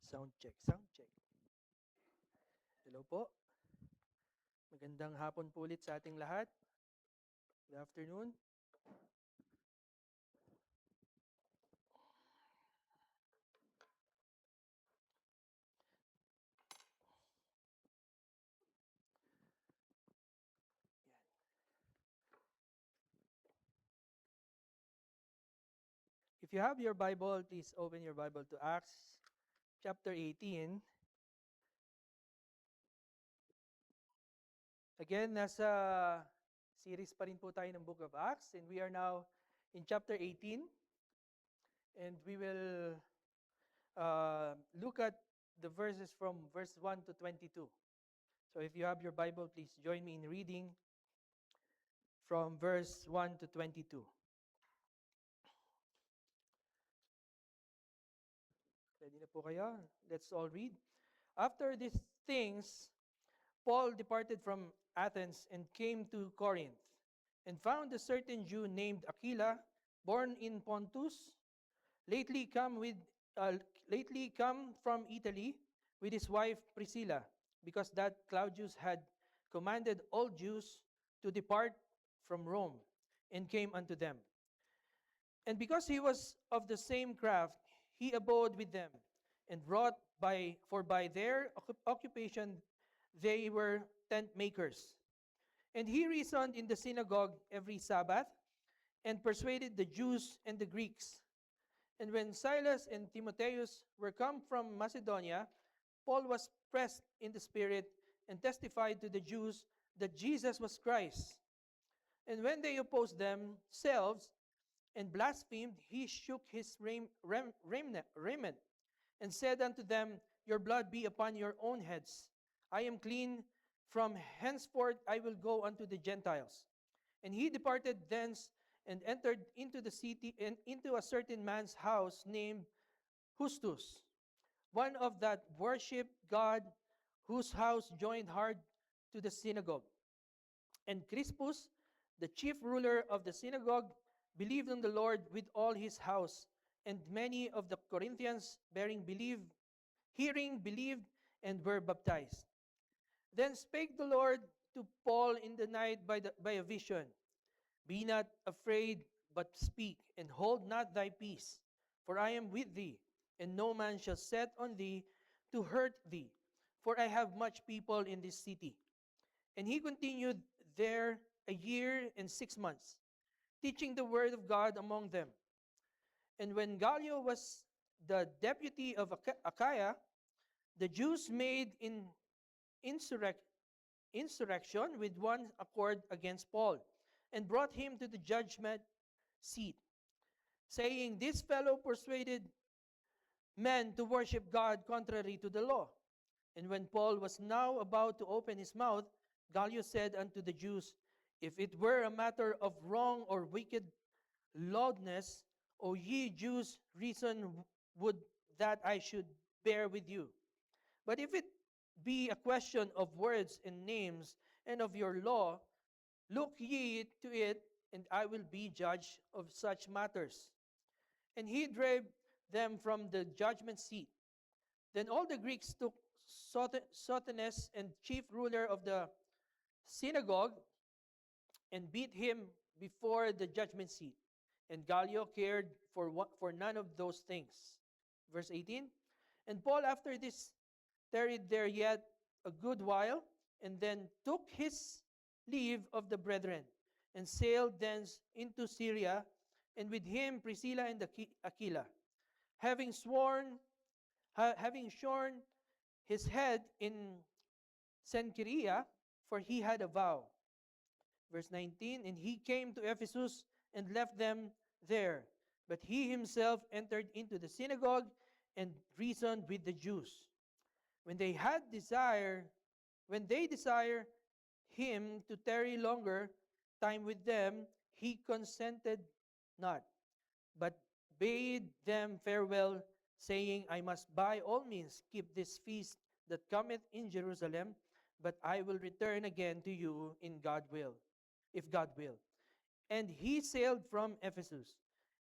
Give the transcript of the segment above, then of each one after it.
Sound check, sound check. Hello po. Magandang hapon po ulit sa ating lahat. Good afternoon. If you have your Bible, please open your Bible to Acts chapter 18. Again, nasa series pa rin po tayo ng Book of Acts, and we are now in chapter 18, and we will look at the verses from verse 1 to 22. So if you have your Bible, please join me in reading from verse 1 to 22. Ready na po kayo? Let's all read. After these things, Paul departed from Athens and came to Corinth, and found a certain Jew named Aquila, born in Pontus, lately come with lately come from Italy with his wife Priscilla, because that Claudius had commanded all Jews to depart from Rome, and came unto them. And because he was of the same craft, he abode with them, and wrought by their occupation they were tent makers. And he reasoned in the synagogue every Sabbath, and persuaded the Jews and the Greeks. And when Silas and Timotheus were come from Macedonia, Paul was pressed in the Spirit, and testified to the Jews that Jesus was Christ. And when they opposed themselves and blasphemed, he shook his raiment, and said unto them, Your blood be upon your own heads. I am clean. From henceforth I will go unto the Gentiles. And he departed thence, and entered into the city, and into a certain man's house named Justus, one of that worship God, whose house joined hard to the synagogue. And Crispus, the chief ruler of the synagogue, believed on the Lord with all his house. And many of the Corinthians hearing believed, and were baptized. Then spake the Lord to Paul in the night by a vision. Be not afraid, but speak, and hold not thy peace. For I am with thee, and no man shall set on thee to hurt thee. For I have much people in this city. And he continued there a year and 6 months, teaching the word of God among them. And when Gallio was the deputy of Achaia, the Jews made insurrection with one accord against Paul, and brought him to the judgment seat, saying, This fellow persuaded men to worship God contrary to the law. And when Paul was now about to open his mouth, Gallio said unto the Jews, If it were a matter of wrong or wicked loudness, O ye Jews, reason would that I should bear with you. But if it be a question of words and names and of your law, look ye to it, and I will be judge of such matters. And he drave them from the judgment seat. Then all the Greeks took Sothenes, and chief ruler of the synagogue, and beat him before the judgment seat. And Gallio cared for none of those things. Verse 18. And Paul after this tarried there yet a good while, and then took his leave of the brethren, and sailed thence into Syria, and with him Priscilla and Aquila, having having shorn his head in Cenchrea, for he had a vow. Verse 19, and he came to Ephesus and left them there. But he himself entered into the synagogue and reasoned with the Jews. When they desire him to tarry longer time with them, he consented not, but bade them farewell, saying, I must by all means keep this feast that cometh in Jerusalem, but I will return again to you in God will, if God will. And he sailed from Ephesus.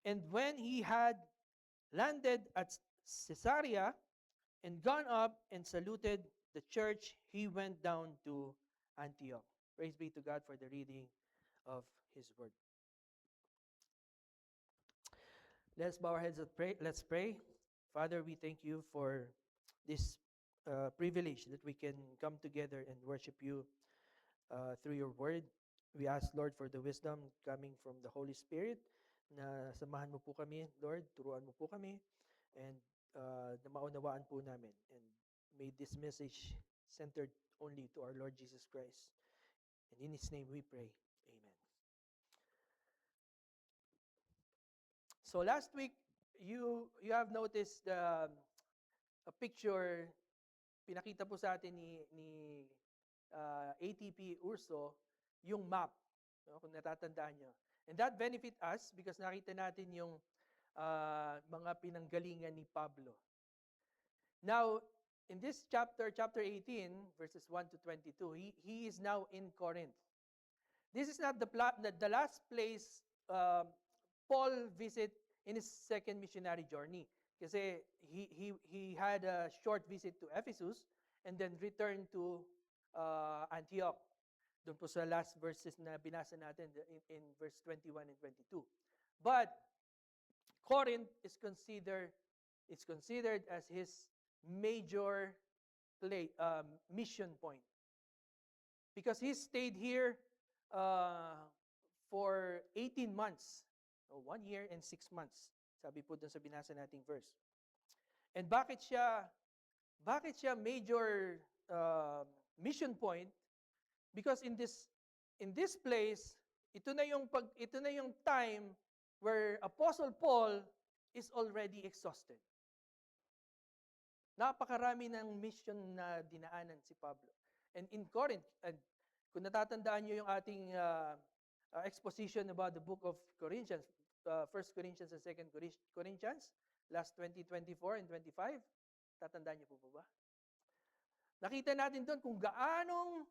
And when he had landed at Caesarea, and gone up and saluted the church, he went down to Antioch. Praise be to God for the reading of his word. Let's bow our heads and pray. Let's pray. Father, we thank you for this privilege that we can come together and worship you through your word. We ask, Lord, for the wisdom coming from the Holy Spirit, na samahan mo po kami, Lord, turuan mo po kami, and na maunawaan po namin. And may this message centered only to our Lord Jesus Christ. And in His name we pray. Amen. So last week, you have noticed a picture, pinakita po sa atin ni ATP Urso, yung map, no, kung natatandaan nyo. And that benefit us because nakita natin yung mga pinanggalingan ni Pablo. Now, in this chapter 18, verses 1 to 22, he is now in Corinth. This is not the last place Paul visit in his second missionary journey. Kasi he had a short visit to Ephesus and then returned to Antioch. Doon po sa last verses na binasa natin in verse 21 and 22. But Corinth is considered as his major mission point. Because he stayed here for 18 months. So 1 year and 6 months. Sabi po doon sa binasa nating verse. And bakit siya major mission point? Because in this place, ito na yung time where Apostle Paul is already exhausted. Napakarami ng mission na dinaanan si Pablo. And in Corinth, and kung natatandaan niyo yung ating exposition about the book of Corinthians, 1 Corinthians and 2 Corinthians, last 24 and 25, tatandaan niyo po ba? Nakita natin doon kung gaanong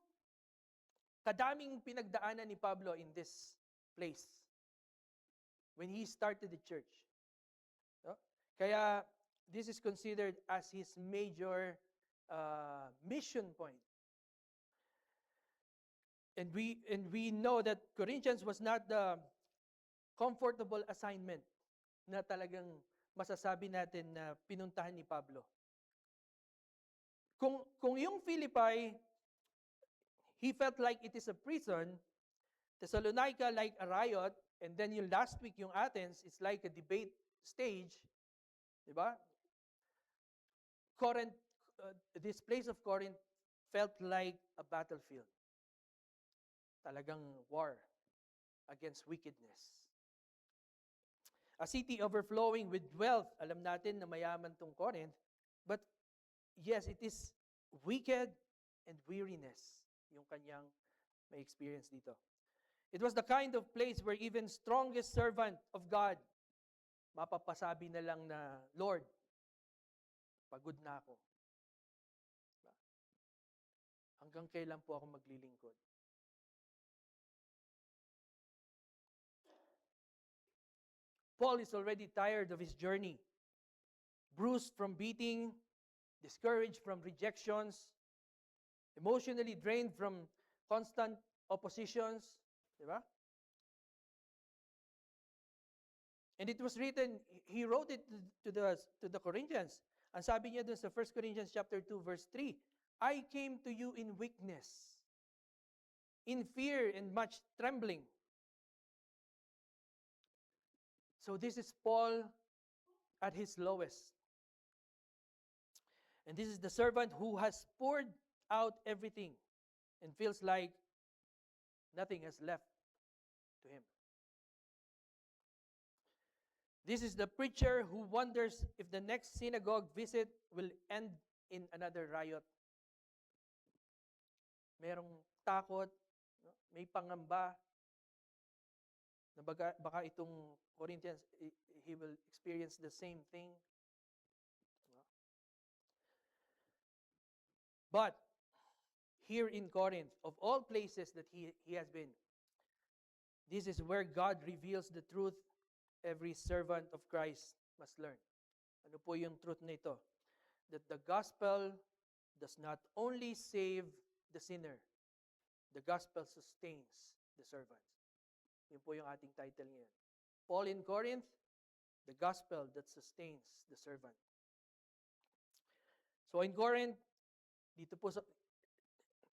kadaming pinagdaanan ni Pablo in this place when he started the church. No? Kaya this is considered as his major mission point. And we know that Corinthians was not the comfortable assignment na talagang masasabi natin na pinuntahan ni Pablo. Kung yung Philippi, he felt like it is a prison, Thessalonica like a riot, and then yung last week, yung Athens, it's like a debate stage. Diba? Corinth, this place of Corinth felt like a battlefield. Talagang war against wickedness. A city overflowing with wealth. Alam natin na mayaman tong Corinth. But yes, it is wicked and weariness yung kanyang may experience dito. It was the kind of place where even strongest servant of God mapapasabi na lang na, Lord, pagod na ako. Hanggang kailan po ako maglilingkod? Paul is already tired of his journey. Bruised from beating, discouraged from rejections, emotionally drained from constant oppositions. Diba? And it was written, he wrote it to the Corinthians. Ang sabi niya dun sa 1 Corinthians chapter 2, verse 3, I came to you in weakness, in fear and much trembling. So this is Paul at his lowest. And this is the servant who has poured out everything and feels like nothing has left to him. This is the preacher who wonders if the next synagogue visit will end in another riot. Merong takot, no? May pangamba na baka itong Corinthians, he will experience the same thing. No? But here in Corinth, of all places that he has been, this is where God reveals the truth every servant of Christ must learn. Ano po yung truth na ito? that the gospel does not only save the sinner, the gospel sustains the servants. Yun po yung ating title ngayon. Paul in Corinth, the gospel that sustains the servant. So in Corinth, dito po sa,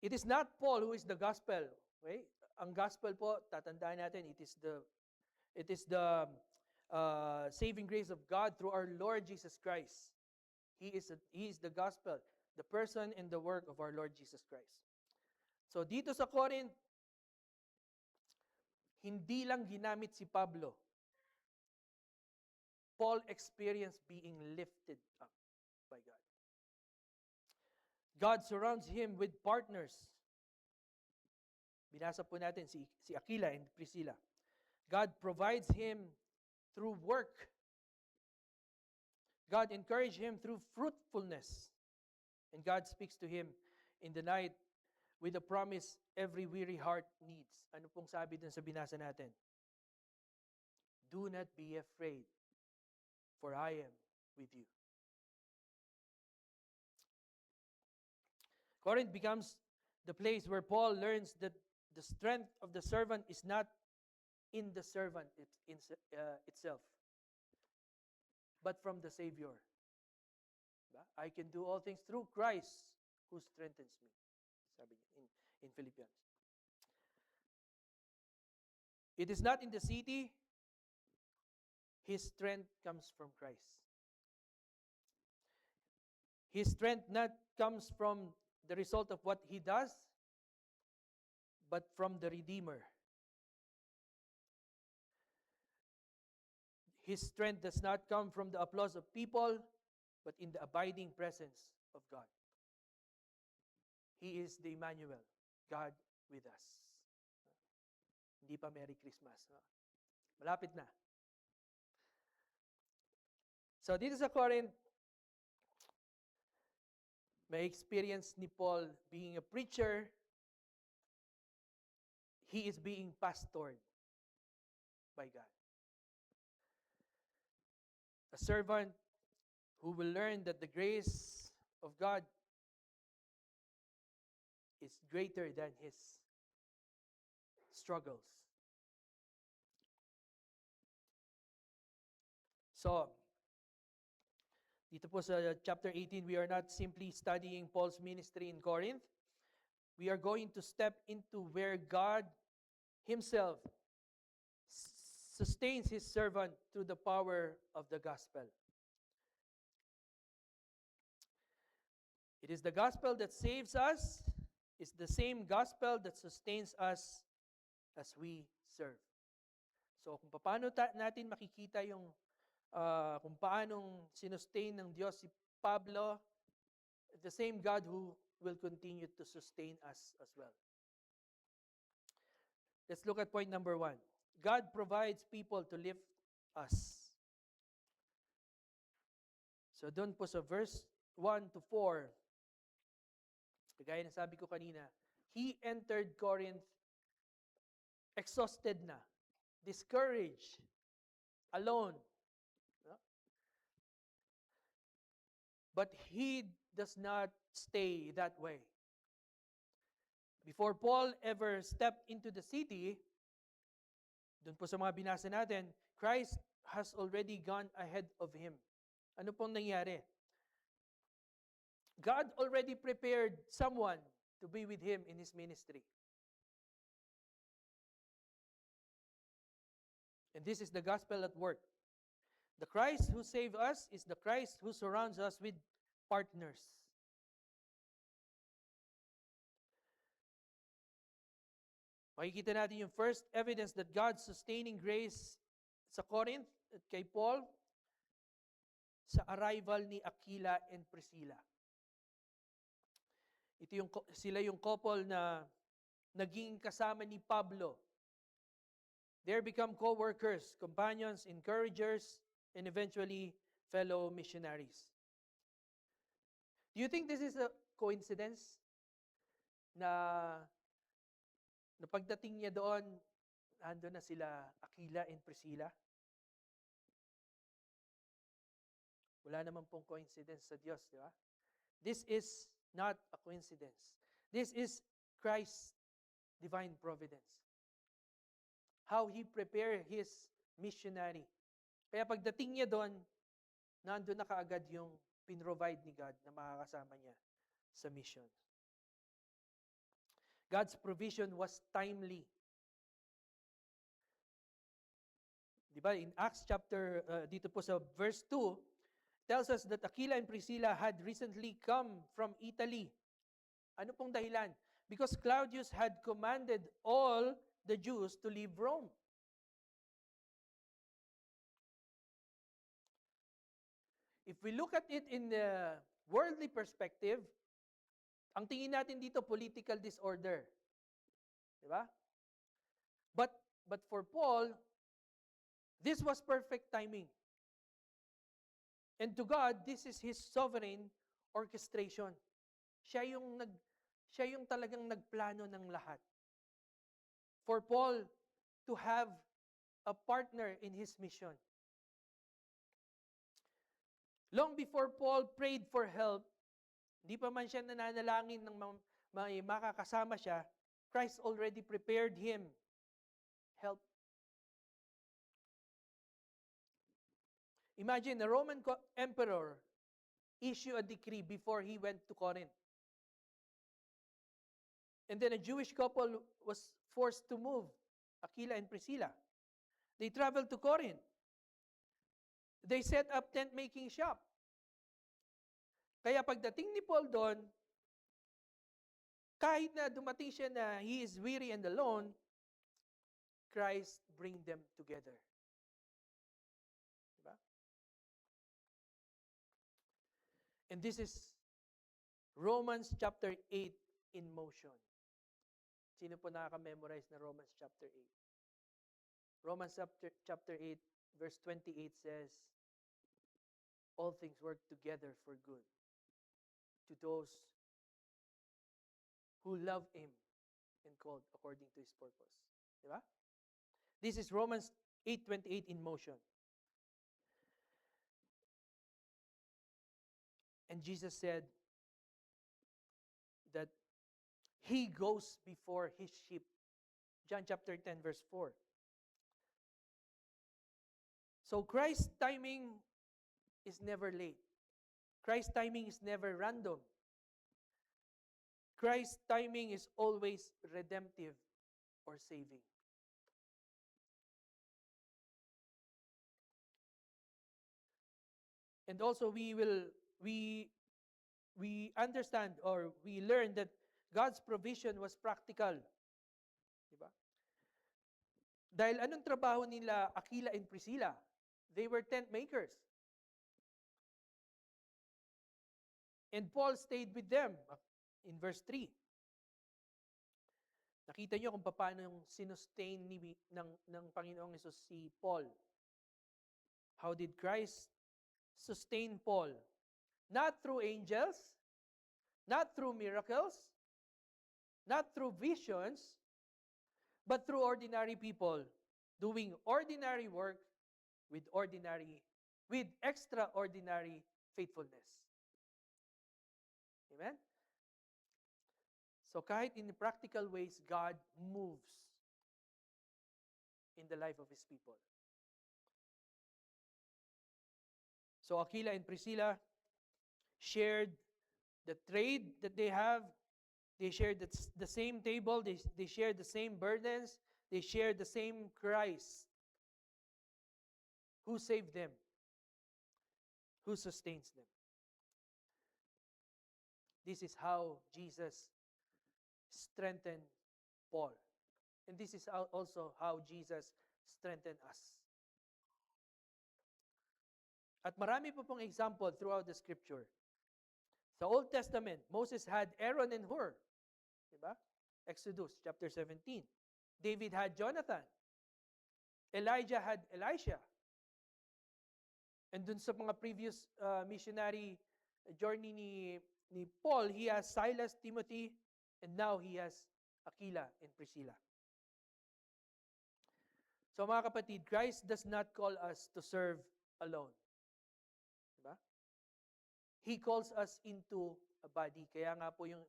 it is not Paul who is the gospel. Okay? Ang gospel po, tatandaan natin, it is the saving grace of God through our Lord Jesus Christ. He is the gospel, the person and the work of our Lord Jesus Christ. So dito sa Corinth, hindi lang ginamit si Pablo. Paul experienced being lifted up by God. God surrounds him with partners. Binasa po natin si Aquila and Priscilla. God provides him through work. God encouraged him through fruitfulness. And God speaks to him in the night with a promise every weary heart needs. Ano pong sabi dun sa binasa natin? Do not be afraid, for I am with you. Corinth becomes the place where Paul learns that the strength of the servant is not in the servant itself, but from the Savior. I can do all things through Christ who strengthens me. Sabi niya in Philippians. It is not in the city. His strength comes from Christ. His strength not comes from the result of what he does, but from the Redeemer. His strength does not come from the applause of people, but in the abiding presence of God. He is the Emmanuel, God with us. Hindi pa Merry Christmas. Malapit na. So dito sa Corinth, may experience ni Paul being a preacher. He is being pastored by God. A servant who will learn that the grace of God is greater than his struggles. So, dito po sa chapter 18, we are not simply studying Paul's ministry in Corinth. We are going to step into where God himself sustains his servant through the power of the gospel. It is the gospel that saves us. It's the same gospel that sustains us as we serve. So kung paano natin makikita yung kung paanong sinustain ng Diyos si Pablo, the same God who will continue to sustain us as well. Let's look at point number 1. God provides people to lift us. So doon po sa verse 1 to 4, kagaya na sabi ko kanina, he entered Corinth exhausted na, discouraged, alone. No? But he does not stay that way. Before Paul ever stepped into the city, doon po sa mga binasa natin, Christ has already gone ahead of him. Ano pong nangyari? God already prepared someone to be with him in his ministry. And this is the gospel at work. The Christ who saved us is the Christ who surrounds us with partners. Makikita natin yung first evidence that God's sustaining grace sa Corinth at kay Paul sa arrival ni Aquila and Priscilla. Sila yung couple na naging kasama ni Pablo. They become co-workers, companions, encouragers, and eventually fellow missionaries. Do you think this is a coincidence na pagdating niya doon, ando na sila Aquila and Priscilla? Wala naman pong coincidence sa Diyos, di ba? This is not a coincidence. This is Christ's divine providence. How He prepared His missionary. Kaya pagdating niya doon, nandun na kaagad yung pinrovide ni God na makakasama niya sa mission. God's provision was timely. Di ba? In Acts chapter, dito po sa verse 2, tells us that Aquila and Priscilla had recently come from Italy. Ano pong dahilan? Because Claudius had commanded all the Jews to leave Rome. If we look at it in the worldly perspective, ang tingin natin dito, political disorder. Di ba? But for Paul, this was perfect timing. And to God, this is His sovereign orchestration. Siya yung talagang nagplano ng lahat. For Paul to have a partner in his mission. Long before Paul prayed for help, di pa man siya nananalangin ng may makakasama siya, Christ already prepared him help. Imagine, the Roman emperor issued a decree before he went to Corinth. And then a Jewish couple was forced to move, Aquila and Priscilla. They traveled to Corinth. They set up tent-making shop. Kaya pagdating ni Paul doon, kahit na dumating siya na he is weary and alone, Christ bring them together. Diba? And this is Romans chapter 8 in motion. Sino po nakaka-memorize na Romans chapter 8? Romans chapter 8, verse 28 says, all things work together for good to those who love Him and called according to His purpose. Diba? This is Romans 8:28 in motion. And Jesus said that He goes before His sheep. John chapter 10, verse 4. So Christ's timing is never late. Christ's timing is never random. Christ's timing is always redemptive or saving. And also we understand or we learn that God's provision was practical. Diba? Dahil anong trabaho nila Aquila and Priscilla? They were tent makers. And Paul stayed with them in verse 3. Nakita niyo kung paano yung sinustain ng Panginoong Hesus si Paul. How did Christ sustain Paul? Not through angels, not through miracles, not through visions, but through ordinary people doing ordinary work with extraordinary faithfulness. Amen? So kahit in practical ways, God moves in the life of His people. So Aquila and Priscilla shared the trade that they have. They shared the same table. They shared the same burdens. They shared the same Christ who saved them, who sustains them. This is how Jesus strengthened Paul. And this is also how Jesus strengthened us. At marami po pong example throughout the scripture. Sa Old Testament, Moses had Aaron and Hur. Diba? Exodus chapter 17. David had Jonathan. Elijah had Elisha. And dun sa mga previous missionary journey ni Paul, he has Silas, Timothy, and now he has Aquila and Priscilla. So mga kapatid, Christ does not call us to serve alone. Diba? He calls us into a body. Kaya nga po yung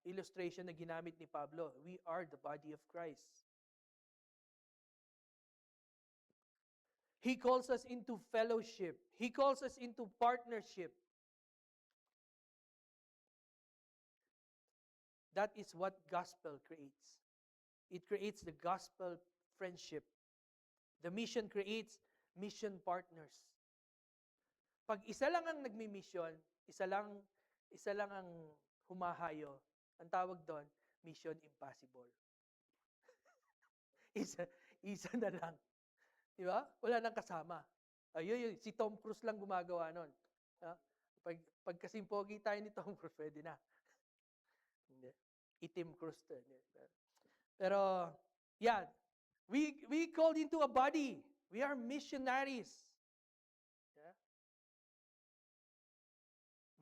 illustration na ginamit ni Pablo, we are the body of Christ. He calls us into fellowship. He calls us into partnership. That is what gospel creates. It creates the gospel friendship. The mission creates mission partners. Pag isa lang ang nagmi-mission, isa lang ang humahayo, ang tawag doon, mission impossible. isa na lang. Di ba? Wala nang kasama. Ayun, si Tom Cruise lang gumagawa nun. Pag kasing pogi tayo ni Tom Cruise, pwede na. Hindi. Itim Cruise to. Pero, yeah, we called into a body. We are missionaries. Yeah?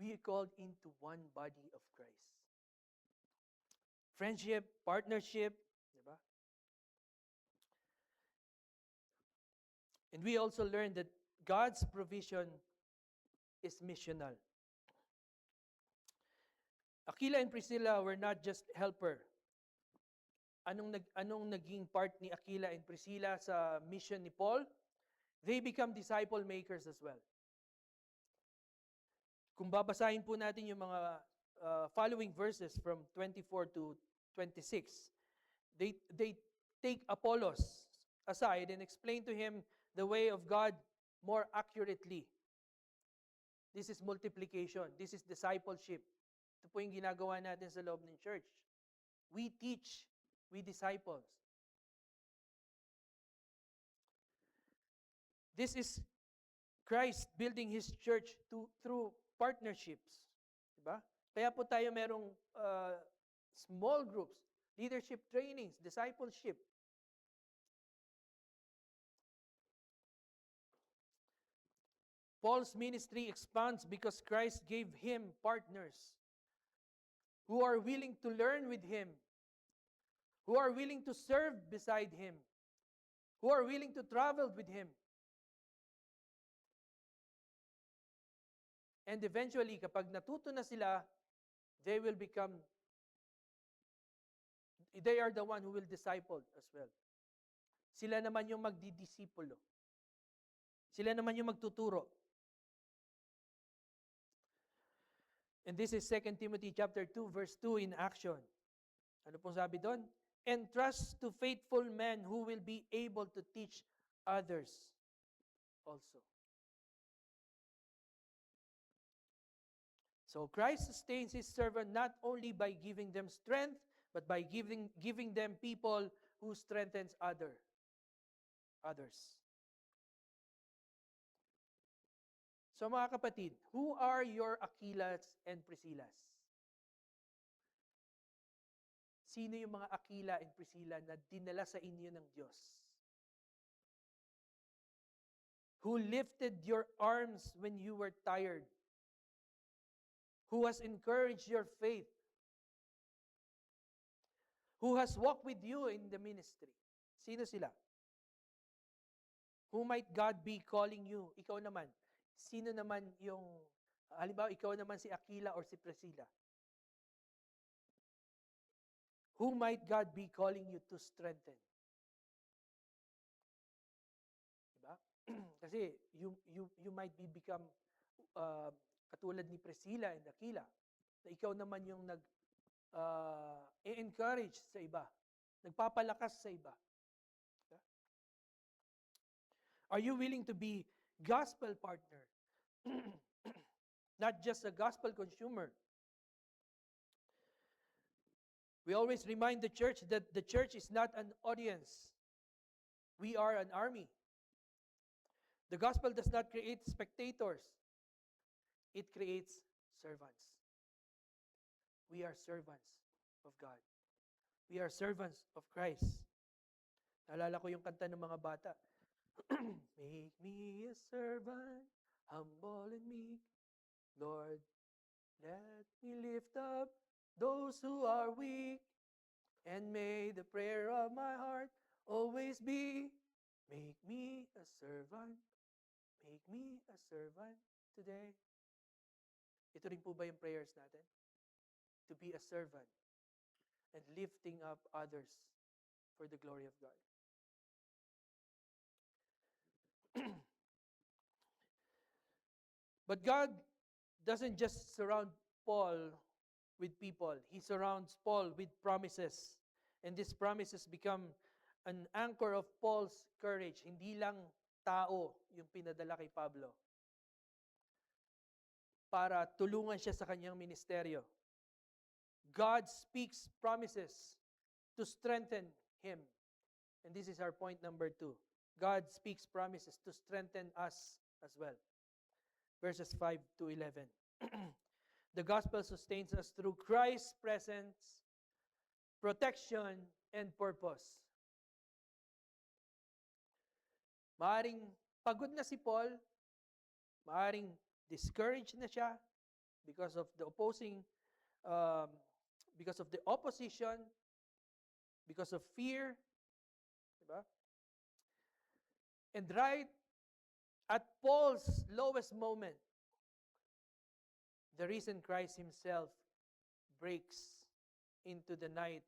We called into one body of Christ. Friendship, partnership, diba? And we also learned that God's provision is missional. Aquila and Priscilla were not just helper. Anong naging part ni Aquila and Priscilla sa mission ni Paul? They become disciple makers as well. Kung babasahin po natin yung mga following verses from 24 to 26, they take Apollos aside and explain to him the way of God more accurately. This is multiplication. This is discipleship. Ito po yung ginagawa natin sa loob ng church. We teach, we disciples. This is Christ building His church through partnerships. Diba? Kaya po tayo merong small groups, leadership trainings, discipleship. Paul's ministry expands because Christ gave him partners who are willing to learn with him, who are willing to serve beside him, who are willing to travel with him. And eventually, kapag natuto na sila, they are the one who will disciple as well. Sila naman yung magdidisipulo. Sila naman yung magtuturo. And this is 2 Timothy chapter 2 verse 2 in action. Ano pong sabi doon? Entrust to faithful men who will be able to teach others also. So Christ sustains His servant not only by giving them strength, but by giving them people who strengthens others. So mga kapatid, who are your Aquilas and Priscillas? Sino yung mga Aquila and Priscilla na dinala sa inyo ng Diyos? Who lifted your arms when you were tired? Who has encouraged your faith? Who has walked with you in the ministry? Sino sila? Who might God be calling you? Ikaw naman. Sino naman yung, halimbawa, ikaw naman si Aquila or si Priscilla? Who might God be calling you to strengthen? Diba? Kasi you might become katulad ni Priscilla and Aquila, na ikaw naman yung encourage sa iba, nagpapalakas sa iba. Diba? Are you willing to be gospel partner? Not just a gospel consumer. We always remind the church that the church is not an audience. We are an army. The gospel does not create spectators. It creates servants. We are servants of God. We are servants of Christ. Naalala ko yung kanta ng mga bata. Make me a servant, humble and meek. Lord, let me lift up those who are weak. And may the prayer of my heart always be, make me a servant. Make me a servant today. Ito rin po ba yung prayers natin? To be a servant and lifting up others for the glory of God. But God doesn't just surround Paul with people. He surrounds Paul with promises. And these promises become an anchor of Paul's courage. Hindi lang tao yung pinadala kay Pablo para tulungan siya sa kanyang ministeryo. God speaks promises to strengthen him. And this is our point number 2. God speaks promises to strengthen us as well. Verses 5 to 11. The gospel sustains us through Christ's presence, protection, and purpose. Maaring pagod na si Paul, maaring discouraged na siya because of the because of the opposition, because of fear, diba? And right at Paul's lowest moment, the risen Christ himself breaks into the night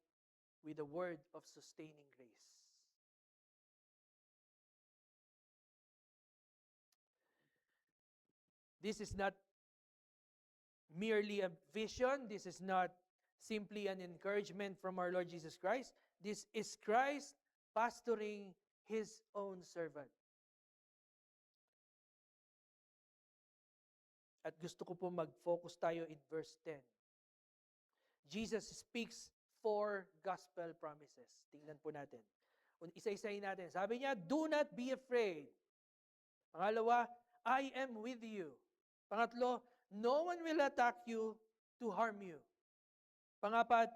with a word of sustaining grace. This is not merely a vision. This is not simply an encouragement from our Lord Jesus Christ. This is Christ pastoring His own servant. At gusto ko po mag-focus tayo in verse 10. Jesus speaks 4 gospel promises. Tingnan po natin. Isa-isahin natin. Sabi niya, do not be afraid. Pangalawa, I am with you. Pangatlo, no one will attack you to harm you. Pangapat,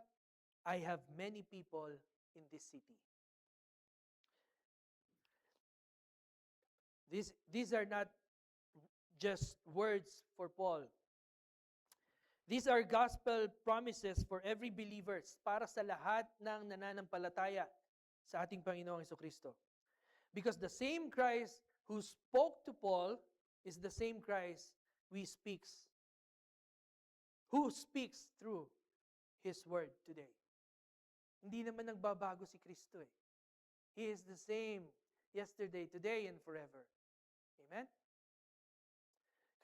I have many people in this city. These are not just words for Paul. These are gospel promises for every believer, para sa lahat ng nananampalataya sa ating Panginoong Jesucristo. Because the same Christ who spoke to Paul is the same Christ who speaks through His word today. Hindi naman nagbabago si Kristo eh. He is the same yesterday, today, and forever. Amen?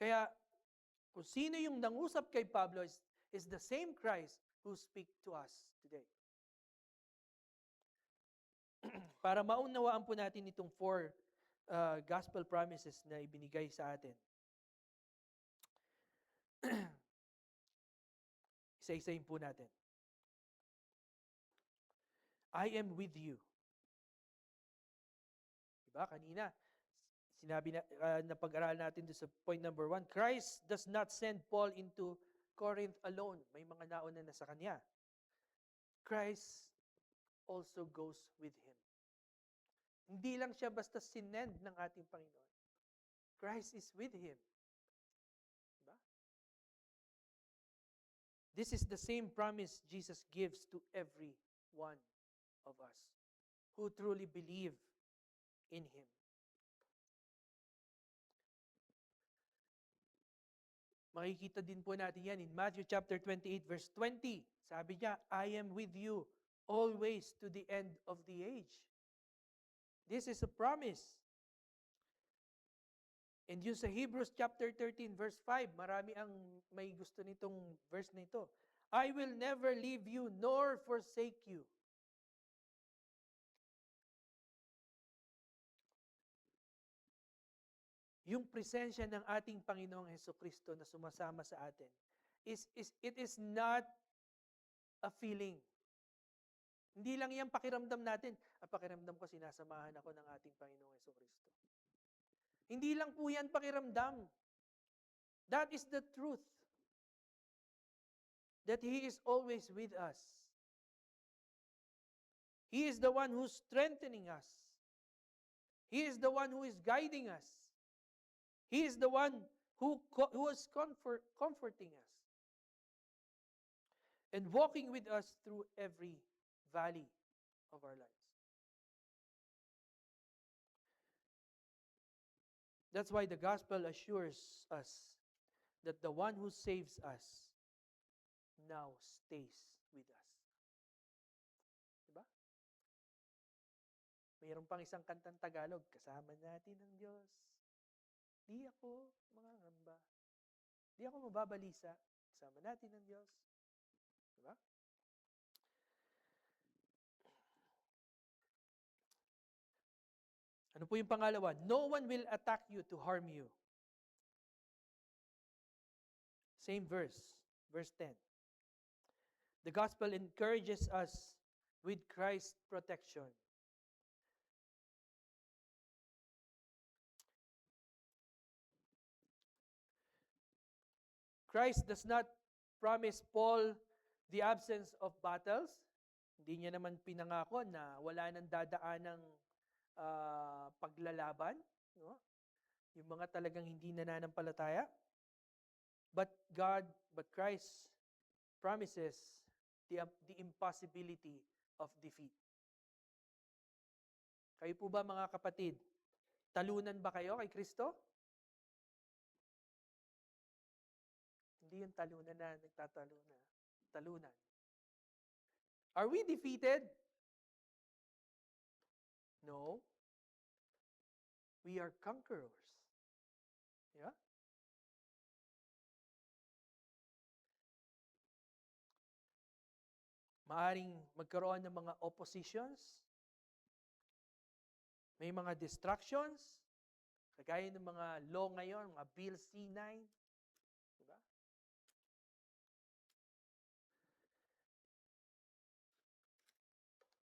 Kaya, kung sino yung nangusap kay Pablo is the same Christ who speak to us today. Para maunawaan po natin itong 4 gospel promises na ibinigay sa atin. Isa-isahin po natin. I am with you. Diba? Kanina, sinabi na, napag-aralan natin doon sa point number 1, Christ does not send Paul into Corinth alone. May mga nauna na sa kanya. Christ also goes with him. Hindi lang siya basta sinend ng ating Panginoon. Christ is with him. Diba? This is the same promise Jesus gives to every one of us who truly believe in Him. Makikita din po natin yan in Matthew chapter 28 verse 20. Sabi niya, I am with you always to the end of the age. This is a promise. And yun sa Hebrews chapter 13 verse 5, marami ang may gusto nitong verse na ito. I will never leave you nor forsake you. Yung presensya ng ating Panginoong Hesukristo na sumasama sa atin it is not a feeling. Hindi lang yan pakiramdam natin. Pakiramdam ko sinasamahan ako ng ating Panginoong Hesukristo. Hindi lang po yan pakiramdam. That is the truth. That He is always with us. He is the one who's strengthening us. He is the one who is guiding us. He is the one who is comforting us and walking with us through every valley of our lives. That's why the gospel assures us that the one who saves us now stays with us. Diba? Mayroon pang isang kantang Tagalog, kasama natin ang Diyos. Di ako mangangamba. Di ako mababalisa. Kasama natin ang Diyos. Diba? Ano po yung pangalawa? No one will attack you to harm you. Same verse 10. The gospel encourages us with Christ's protection. Christ does not promise Paul the absence of battles. Hindi niya naman pinangako na wala nang dadaan ng paglalaban. No? Yung mga talagang hindi nananampalataya. But Christ promises the impossibility of defeat. Kayo po ba mga kapatid, talunan ba kayo kay Kristo? Hindi yung talunan na nagtatalo na. Talunan. Are we defeated? No. We are conquerors. Yeah? Maaring magkaroon ng mga oppositions. May mga distractions. Kagaya ng mga law ngayon, mga Bill C-9. Diba?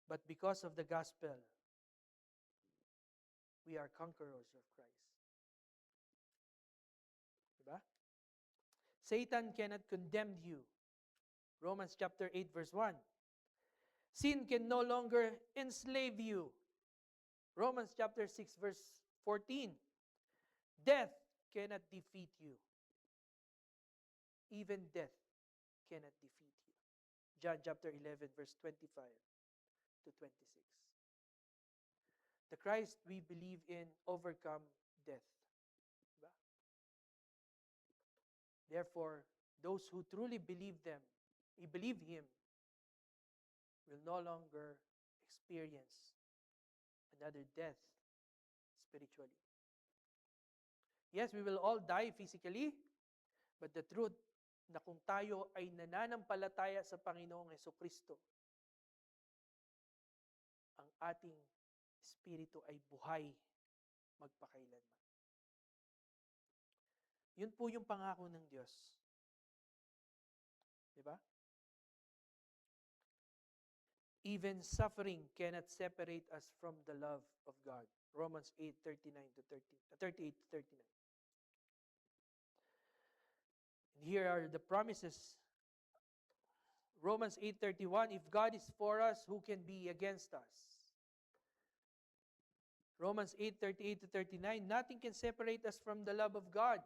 But because of the gospel, we are conquerors of Christ. Diba? Satan cannot condemn you. Romans chapter 8 verse 1. Sin can no longer enslave you. Romans chapter 6 verse 14. Death cannot defeat you. Even death cannot defeat you. John chapter 11 verse 25 to 26. The Christ we believe in overcome death. Diba? Therefore, those who truly believe Him, will no longer experience another death spiritually. Yes, we will all die physically, but the truth na kung tayo ay nananampalataya sa Panginoong Hesukristo, ang ating espiritu ay buhay magpakailanman. Yun po yung pangako ng Diyos. Diba? Even suffering cannot separate us from the love of God. Romans 8:38 to 39. And here are the promises. Romans 8:31, if God is for us, who can be against us? Romans 8:38 to 39, nothing can separate us from the love of God.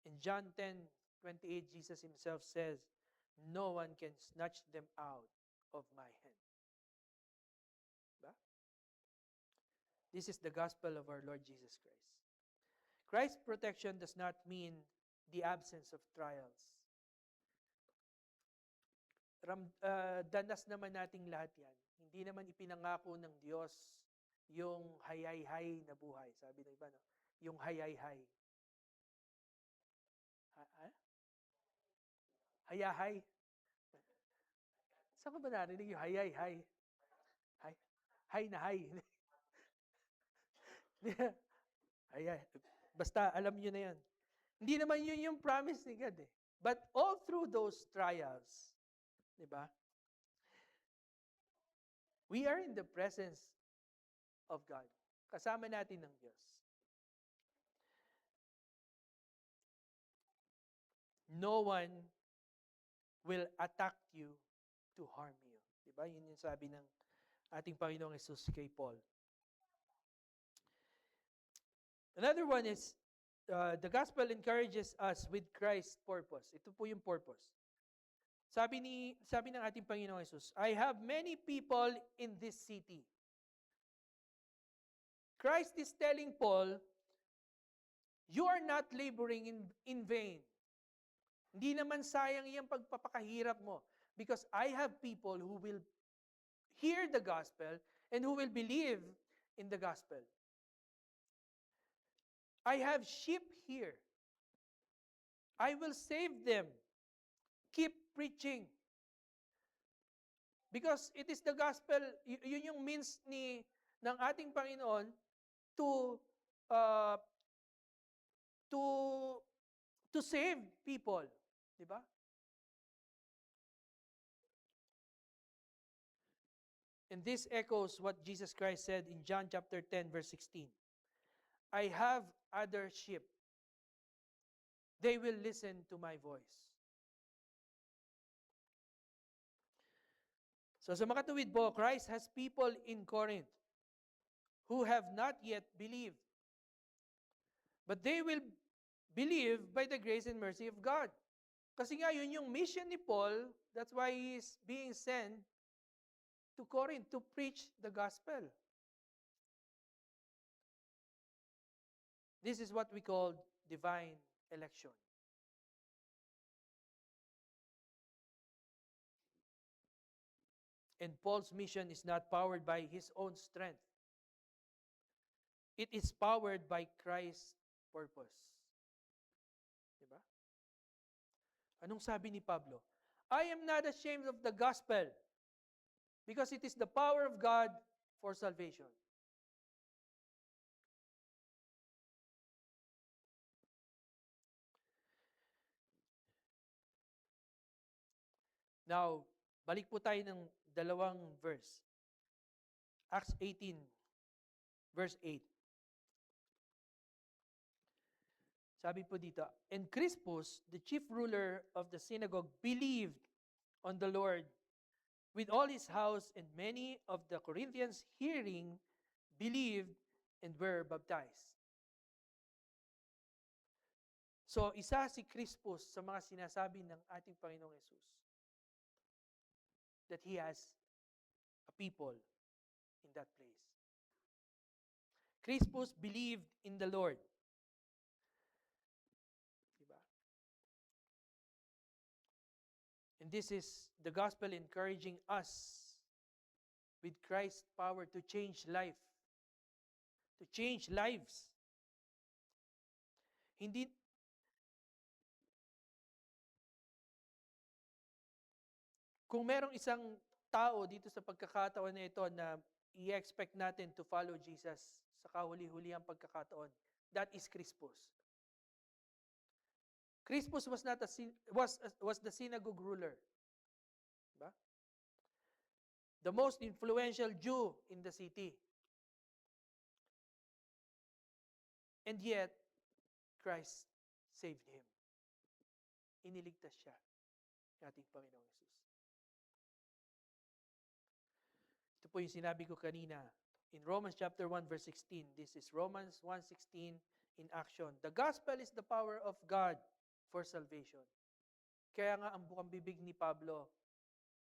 In John 10:28, Jesus Himself says, no one can snatch them out of my hand. Diba? This is the gospel of our Lord Jesus Christ. Christ's protection does not mean the absence of trials. Danas naman nating lahat yan. Hindi naman ipinangako ng Diyos yung hayay-hay na buhay. Sabi ng iba, no? Yung hayay-hay. Hayahay. Saan ko ba narinig yung hayay-hay? Hay na hay. Hayay. Basta, alam nyo na yan. Hindi naman yun yung promise ni God eh. But all through those trials, di ba? We are in the presence of God. Kasama natin ng Diyos. No one will attack you to harm you. Diba? Yun yung sabi ng ating Panginoong Jesus kay Paul. Another one is, the gospel encourages us with Christ's purpose. Ito po yung purpose. Sabi ng ating Panginoong Jesus, I have many people in this city. Christ is telling Paul, You are not laboring in vain. Hindi naman sayang iyang pagpapakahirap mo. Because I have people who will hear the gospel and who will believe in the gospel. I have sheep here. I will save them. Keep preaching. Because it is the gospel, yun yung means ng ating Panginoon to uh, to to save people, di ba? And this echoes what Jesus Christ said in John chapter 10 verse 16. I have other sheep. They will listen to my voice. So sa makatuwid po, Christ has people in Corinth who have not yet believed. But they will believe by the grace and mercy of God. Kasi nga yun yung mission ni Paul, that's why he is being sent to Corinth to preach the gospel. This is what we call divine election. And Paul's mission is not powered by his own strength. It is powered by Christ's purpose. Diba? Anong sabi ni Pablo? I am not ashamed of the gospel because it is the power of God for salvation. Now, balik po tayo ng dalawang verse. Acts 18, verse 8. Sabi po dito, and Crispus, the chief ruler of the synagogue, believed on the Lord with all his house, and many of the Corinthians hearing believed and were baptized. So, isa si Crispus sa mga sinasabi ng ating Panginoong Yesus that he has a people in that place. Crispus believed in the Lord. Diba? And this is the gospel encouraging us with Christ's power to change life, to change lives. Hindi kung merong isang tao dito sa pagkakataon na ito na i-expect natin to follow Jesus sa kahuli-hulihang pagkakataon, that is Crispus. Crispus was not was the synagogue ruler. Diba? The most influential Jew in the city. And yet, Christ saved him. Iniligtas siya ng ating Panginoong Yesus. Ito po yung sinabi ko kanina. In Romans chapter 1 verse 16, this is Romans 1:16 in action. The gospel is the power of God for salvation. Kaya nga ang bukang bibig ni Pablo,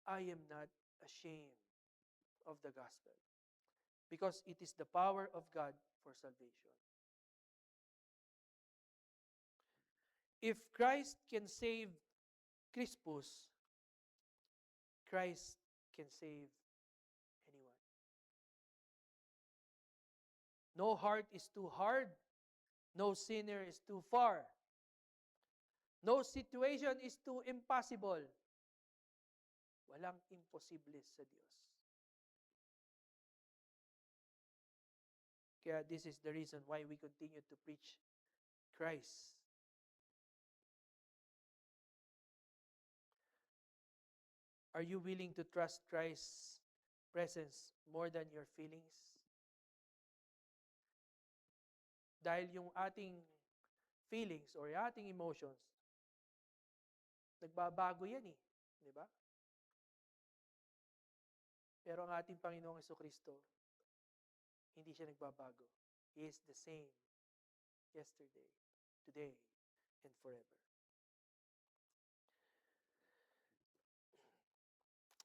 I am not ashamed of the gospel because it is the power of God for salvation. If Christ can save Crispus, Christ can save anyone. No heart is too hard. No sinner is too far. No situation is too impossible. Walang imposible sa Diyos. Kaya this is the reason why we continue to preach Christ. Are you willing to trust Christ's presence more than your feelings? Dahil yung ating feelings or yung ating emotions, nagbabago yan eh. Di ba? Pero ang ating Panginoong Jesucristo, hindi siya nagbabago. He is the same yesterday, today, and forever.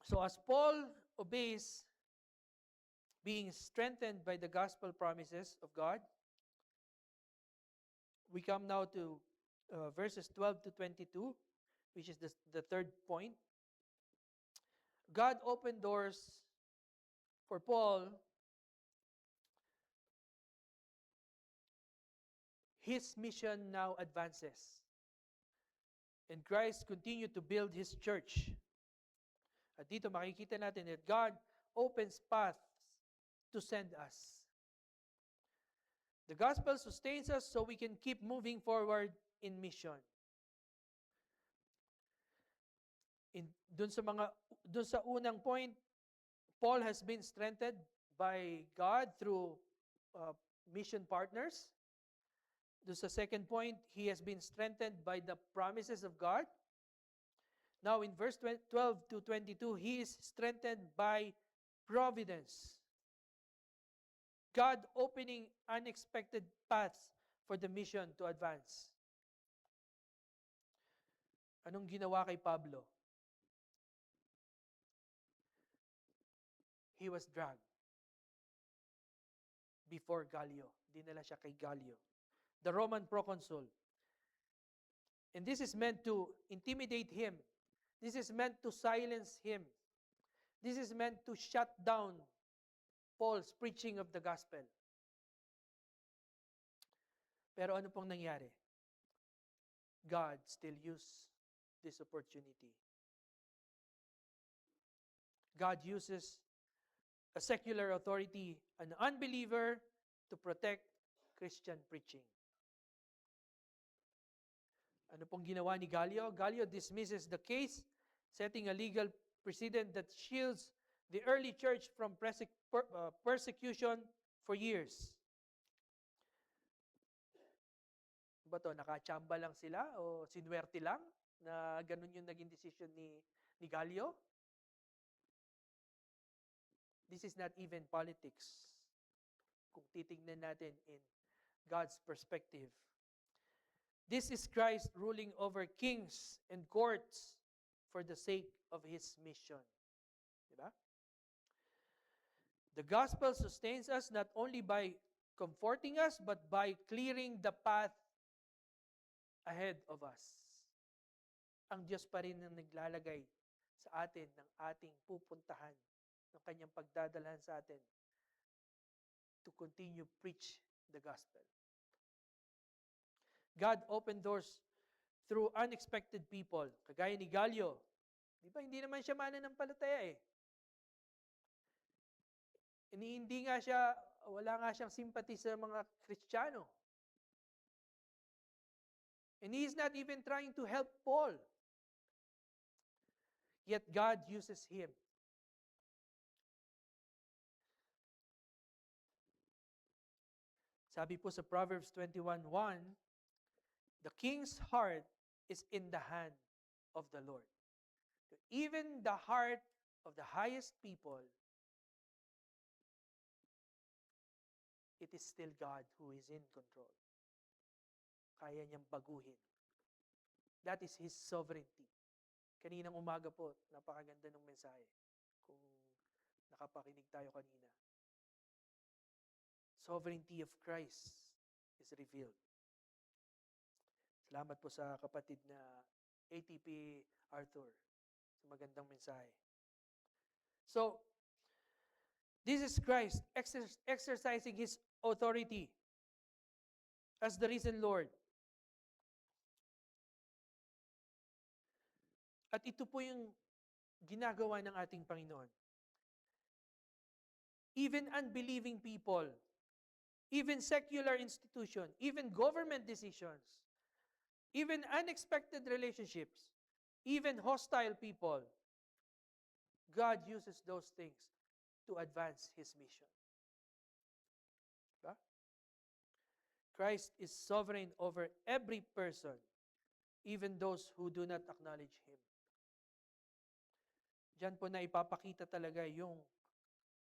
So as Paul obeys, being strengthened by the gospel promises of God, we come now to verses 12 to 22, which is the third point. God opened doors for Paul. His mission now advances. And Christ continued to build His church. At dito makikita natin that God opens paths to send us. The gospel sustains us so we can keep moving forward in mission. Dun sa unang point, Paul has been strengthened by God through mission partners. Dun sa second point, he has been strengthened by the promises of God. Now in verse 12 to 22, he is strengthened by providence. God opening unexpected paths for the mission to advance. Anong ginawa kay Pablo? He was dragged before Gallio. Dinala siya kay Gallio, the Roman proconsul. And this is meant to intimidate him. This is meant to silence him. This is meant to shut down Paul's preaching of the gospel. Pero ano pong nangyari? God still used this opportunity. God uses a secular authority, an unbeliever, to protect Christian preaching. Ano pong ginawa ni Gallio? Gallio dismisses the case, setting a legal precedent that shields the early church from persecution for years. Ba to, nakachamba lang sila o sinwerte lang na ganun yung naging decision ni Gallio? This is not even politics. Kung titignan natin in God's perspective. This is Christ ruling over kings and courts for the sake of His mission. Diba? The gospel sustains us not only by comforting us, but by clearing the path ahead of us. Ang Diyos pa rin ang naglalagay sa atin ng ating pupuntahan, ng kanyang pagdadalhan sa atin to continue preach the gospel. God opened doors through unexpected people. Kagaya ni Gallio. Di ba, hindi naman siya mananampalataya eh. Hindi nga siya, wala nga siyang sympathy sa mga Kristiyano. And he is not even trying to help Paul. Yet God uses him. Sabi po sa Proverbs 21:1, the king's heart is in the hand of the Lord. Even the heart of the highest people, it is still God who is in control. Kaya niyang baguhin. That is His sovereignty. Kaninang umaga po, napakaganda ng mensahe. Kung nakapakinig tayo kanina. Sovereignty of Christ is revealed. Salamat po sa kapatid na ATP Arthur sa magandang mensahe. So, this is Christ exercising His authority as the risen Lord. At ito po yung ginagawa ng ating Panginoon. Even unbelieving people, even secular institution, even government decisions, even unexpected relationships, even hostile people, God uses those things to advance His mission. Diba? Christ is sovereign over every person, even those who do not acknowledge Him. Diyan po na ipapakita talaga yung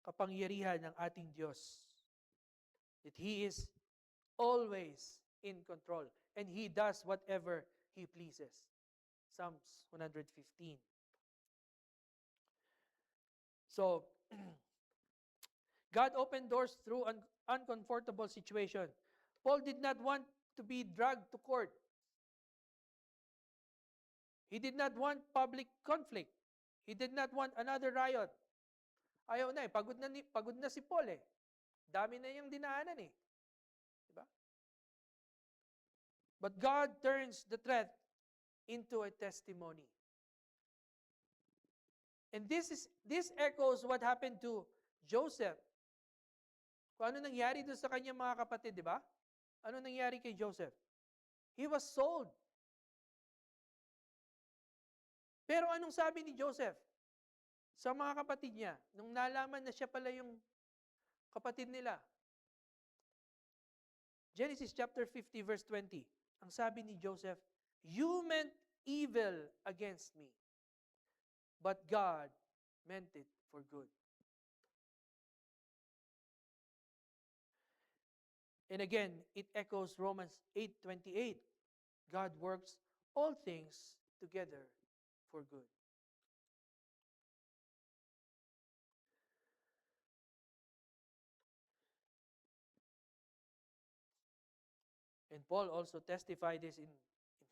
kapangyarihan ng ating Diyos. That He is always in control. And He does whatever He pleases. Psalms 115. So, God opened doors through an uncomfortable situation. Paul did not want to be dragged to court. He did not want public conflict. He did not want another riot. Ayaw na eh. Pagod na si Paul eh. Dami na yung dinaanan eh. Diba? But God turns the threat into a testimony. And this echoes what happened to Joseph. Kung ano nangyari doon sa kanyang mga kapatid, di ba? Ano nangyari kay Joseph? He was sold. Pero anong sabi ni Joseph sa mga kapatid niya nung nalaman na siya pala yung kapatid nila? Genesis chapter 50 verse 20. Ang sabi ni Joseph, "You meant evil against me, but God meant it for good." And again, it echoes Romans 8:28. God works all things together for good. And Paul also testified this in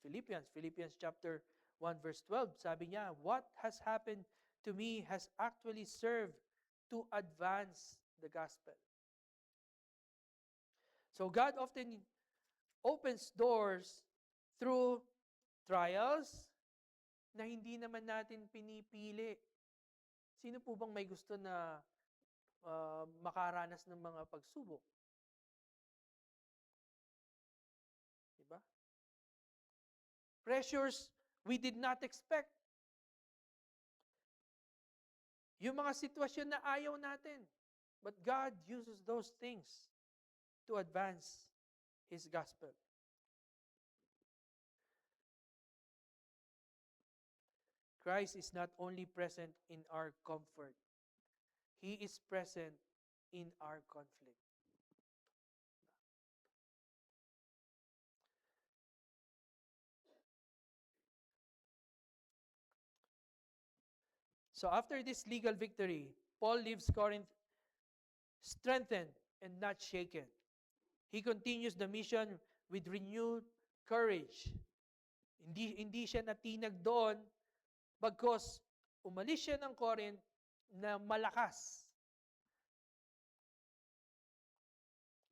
Philippians. Philippians chapter 1 verse 12. Sabi niya, "What has happened to me has actually served to advance the gospel." So God often opens doors through trials na hindi naman natin pinipili. Sino po bang may gusto na makaranas ng mga pagsubok? Diba? Pressures we did not expect. Yung mga sitwasyon na ayaw natin. But God uses those things to advance His gospel. Christ is not only present in our comfort, He is present in our conflict. So after this legal victory, Paul leaves Corinth strengthened and not shaken. He continues the mission with renewed courage. Hindi siya natinag doon bagkos umalis siya ng Corinth na malakas.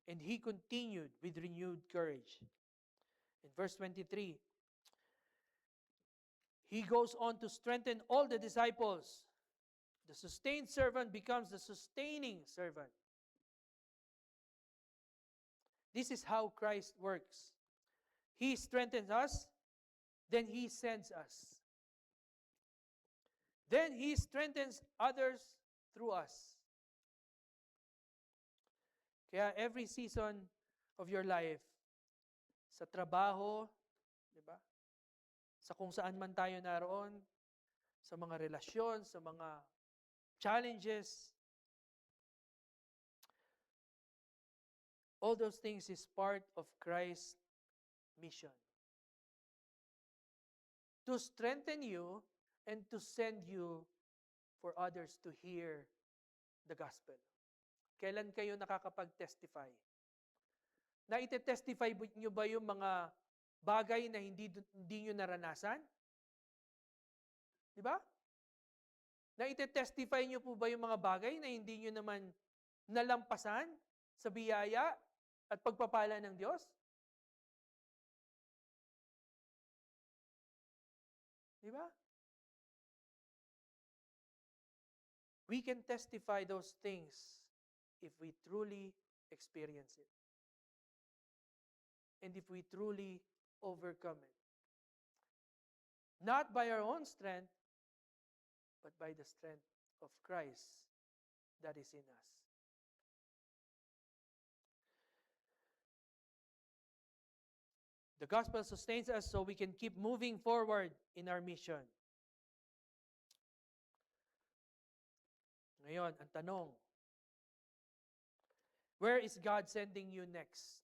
And he continued with renewed courage. In verse 23, he goes on to strengthen all the disciples. The sustained servant becomes the sustaining servant. This is how Christ works. He strengthens us, then He sends us. Then He strengthens others through us. Kaya every season of your life, sa trabaho, di ba? Sa kung saan man tayo naroon, sa mga relasyon, sa mga challenges, all those things is part of Christ's mission. To strengthen you and to send you for others to hear the gospel. Kailan kayo nakakapag-testify? Na ite-testify nyo ba yung mga bagay na hindi nyo naranasan? Di ba? Na ite-testify nyo po ba yung mga bagay na hindi nyo naman nalampasan sa biyaya at pagpapala ng Diyos? Di ba? We can testify those things if we truly experience it. And if we truly overcome it. Not by our own strength, but by the strength of Christ that is in us. The gospel sustains us so we can keep moving forward in our mission. Ngayon, ang tanong, where is God sending you next?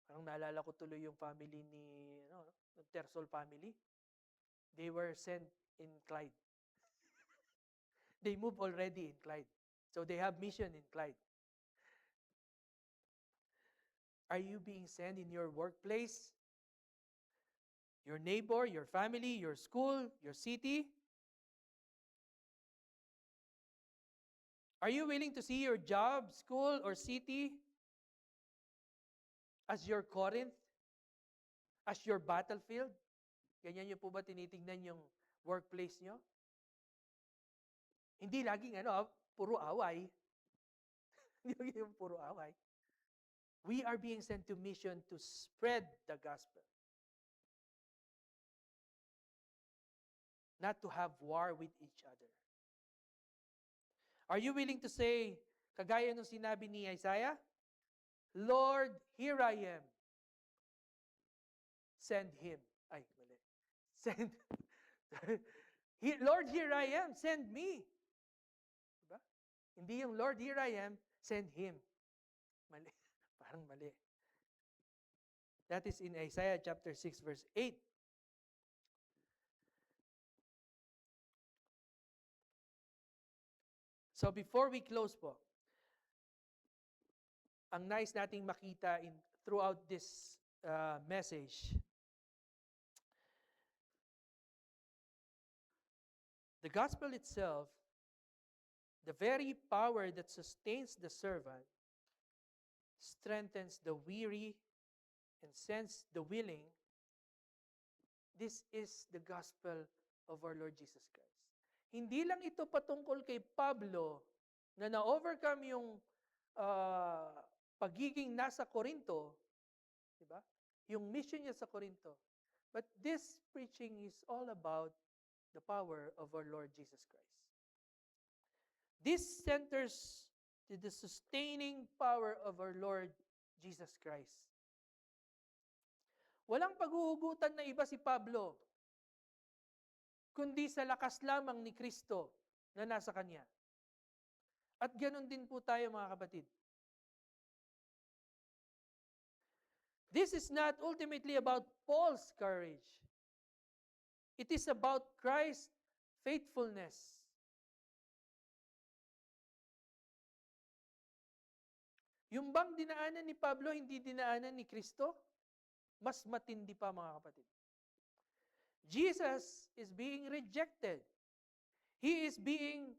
Parang naalala ko tuloy yung family ni Tersol family. They were sent in Clyde. They moved already in Clyde. So they have mission in Clyde. Are you being sent in your workplace, your neighbor, your family, your school, your city? Are you willing to see your job, school, or city as your Corinth, as your battlefield? Ganyan niyo po ba tinitingnan yung workplace nyo? Hindi laging puro away. Hindi laging yung puro away. We are being sent to mission to spread the gospel. Not to have war with each other. Are you willing to say, kagaya nung sinabi ni Isaiah, Lord, here I am. Send him. Ay, mali. Send. Lord, here I am. Send me. Diba? Hindi yung Lord, here I am. Send him. Mali. Parang mali. That is in Isaiah chapter 6 verse 8. So before we close po, ang nice nating makita throughout this message, the gospel itself, the very power that sustains the servant, strengthens the weary, and sends the willing. This is the gospel of our Lord Jesus Christ. Hindi lang ito patungkol kay Pablo na na-overcome yung pagiging nasa Corinto, di ba? Yung mission niya sa Corinto. But this preaching is all about the power of our Lord Jesus Christ. This centers to the sustaining power of our Lord Jesus Christ. Walang paghuhugutan na iba si Pablo, kundi sa lakas lamang ni Kristo na nasa kanya. At ganun din po tayo mga kapatid. This is not ultimately about Paul's courage. It is about Christ's faithfulness. Yung bang dinaanan ni Pablo, hindi dinaanan ni Kristo? Mas matindi pa mga kapatid. Jesus is being rejected. He is being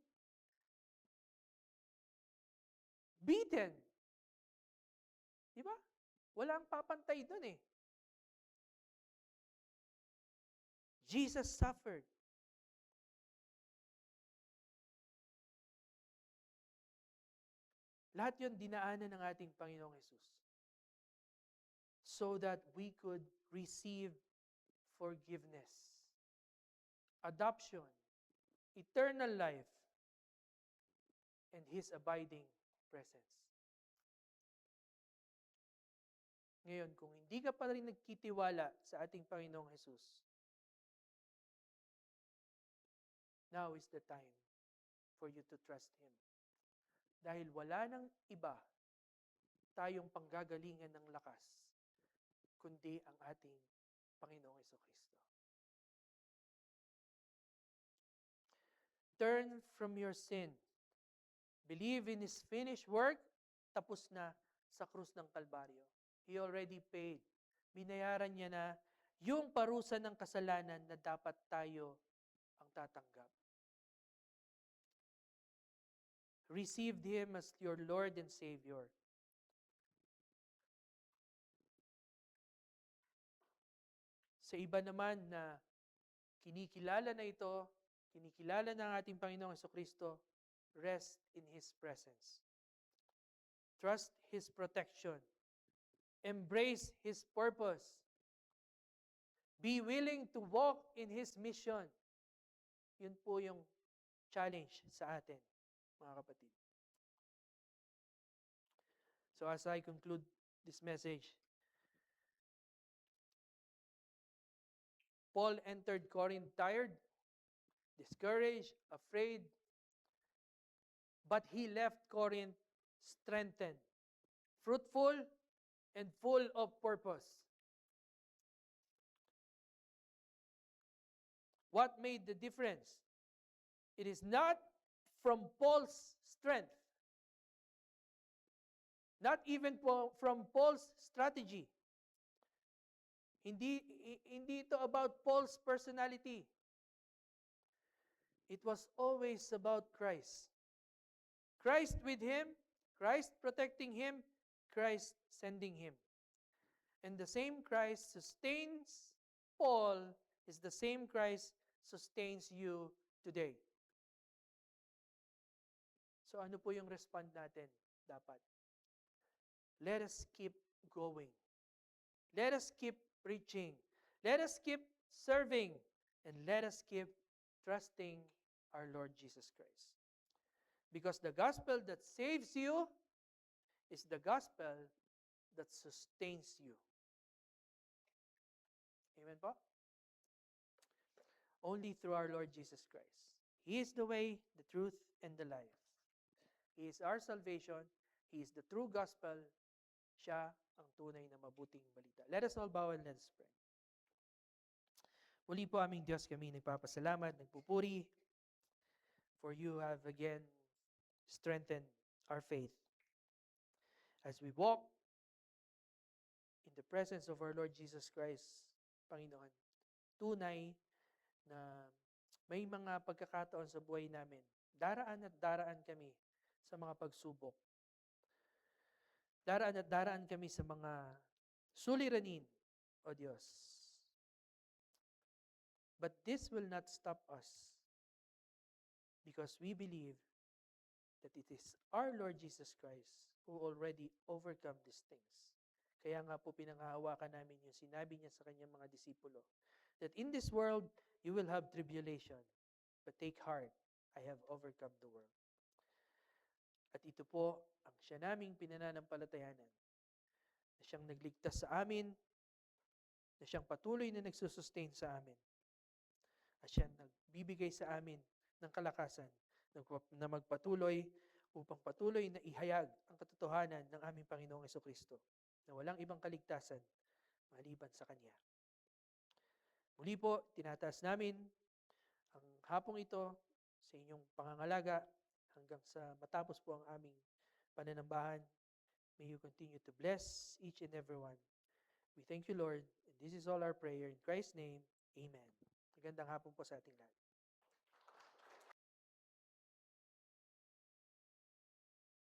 beaten. Diba? Walang papantay dun eh. Jesus suffered. Lahat yun dinaanan ng ating Panginoong Jesus. So that we could receive forgiveness, adoption, eternal life, and His abiding presence. Ngayon, kung hindi ka pa rin nagkitiwala sa ating Panginoong Jesus, now is the time for you to trust Him. Dahil wala nang iba tayong panggagalingan ng lakas, kundi ang ating Panginoong Jesucristo. Turn from your sin. Believe in His finished work. Tapos na sa krus ng Kalbaryo. He already paid. Binayaran niya na yung parusa ng kasalanan na dapat tayo ang tatanggap. Received Him as your Lord and Savior. Sa iba naman na kinikilala na ito, kinikilala ng ating Panginoong Jesucristo, rest in His presence. Trust His protection. Embrace His purpose. Be willing to walk in His mission. Yun po yung challenge sa atin, mga kapatid. So as I conclude this message, Paul entered Corinth tired, discouraged, afraid, but he left Corinth strengthened, fruitful, and full of purpose. What made the difference? It is not from Paul's strength, Not even from Paul's strategy. Hindi ito about Paul's personality. It was always about Christ. Christ with him, Christ protecting him, Christ sending him. And the same Christ sustains Paul is the same Christ sustains you today. So ano po yung respond natin dapat? Let us keep going. Let us keep preaching. Let us keep serving. And let us keep trusting our Lord Jesus Christ. Because the gospel that saves you is the gospel that sustains you. Amen po? Only through our Lord Jesus Christ. He is the way, the truth, and the life. He is our salvation. He is the true gospel. Siya ang tunay na mabuting balita. Let us all bow and let us pray. Muli po aming Diyos, kami nagpapasalamat, nagpupuri, for you have again strengthened our faith. As we walk in the presence of our Lord Jesus Christ, Panginoon, tunay na may mga pagkakataon sa buhay namin, daraan at daraan kami sa mga pagsubok. Daraan at daraan kami sa mga suliranin, O Diyos. But this will not stop us because we believe that it is our Lord Jesus Christ who already overcome these things. Kaya nga po pinanghahawakan namin yung sinabi niya sa kanyang mga disipulo, that in this world, you will have tribulation, but take heart, I have overcome the world. At ito po ang siya naming pinananampalatayanan, na siyang nagligtas sa amin, na siyang patuloy na nagsusustain sa amin, at siyang nagbibigay sa amin ng kalakasan na magpatuloy upang patuloy na ihayag ang katotohanan ng aming Panginoong Jesucristo na walang ibang kaligtasan maliban sa Kanya. Muli po, tinataas namin ang hapong ito sa inyong pangangalaga hanggang sa matapos po ang aming pananambahan. May you continue to bless each and every one. We thank you, Lord, and this is all our prayer in Christ's name. Amen. Magandang hapon po sa ating lahat.